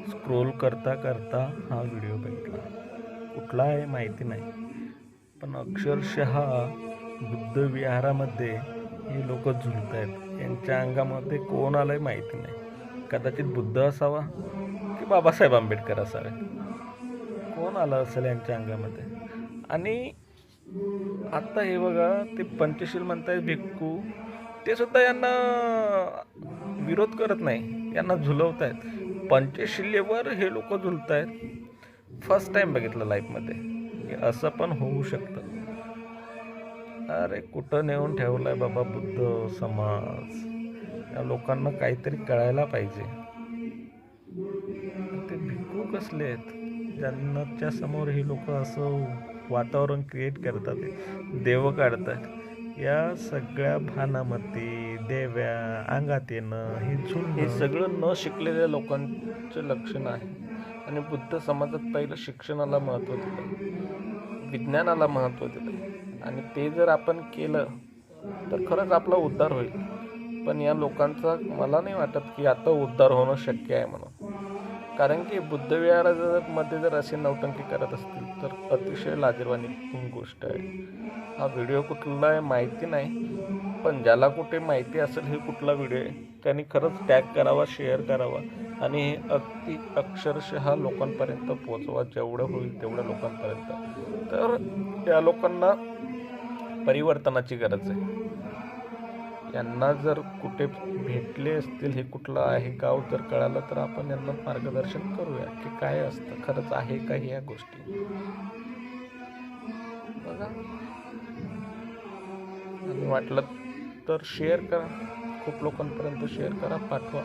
Scroll करता करता हा व्हिडिओ बघितला. कुठला आहे माहिती नाही, पण अक्षरशः बुद्ध विहारामध्ये हे लोक झुलत आहेत. यांच्या अंगामध्ये कोण आलंय माहिती नाही. कदाचित बुद्ध असावा की बाबासाहेब आंबेडकर असावे. कोण आलं असेल यांच्या अंगामध्ये. आणि आता हे बघा, ते पंचशील म्हणताय भिक्खू, ते सुद्धा यांना विरोध करत नाही, यांना झुलवत आहेत. पंचशिलेवर हे लोक झुलत आहेत. फर्स्ट टाइम बघितलं लाईफमध्ये की असं पण होऊ शकतं. अरे कुठं नेऊन ठेवलाय बाबा बुद्ध समाज. या लोकांना काहीतरी कळायला पाहिजे. ते भिक्खू कसले आहेत ज्यांच्या समोर हे लोक असं वातावरण क्रिएट करतात, देव काढतात. या सगळ्या भानामती देव्या अंगात येणं, हे सगळं न शिकलेल्या लोकांचं लक्षण आहे. आणि बुद्ध समाजात पहिलं शिक्षणाला महत्त्व दिलं, विज्ञानाला महत्त्व दिलं. आणि ते जर आपण केलं तर खरंच आपला उद्धार होईल. पण या लोकांचा मला नाही वाटत की आता उद्धार होणं शक्य आहे म्हणून. कारण की बुद्ध विहारामध्ये जर असे नौटंकी करत असतील तर अतिशय लाजिरवाणी गोष्ट आहे. हा व्हिडिओ कुठला आहे माहिती नाही, पण ज्याला कुठे माहिती असेल हे कुठला व्हिडिओ आहे त्यांनी खरंच टॅग करावा, शेअर करावा आणि हे अगदी अक्षरशः लोकांपर्यंत पोहोचवा, जेवढं होईल तेवढ्या लोकांपर्यंत. तर या लोकांना परिवर्तनाची गरज आहे. यांना जर कुठे भेटले असतील, हे कुठलं आहे गाव जर कळालं तर आपण यांना मार्गदर्शन करूया की काय असतं, खरंच आहे का या गोष्टी. बघा, आणि वाटलं तर शेअर करा, खूप लोकांपर्यंत शेअर करा, पाठवा.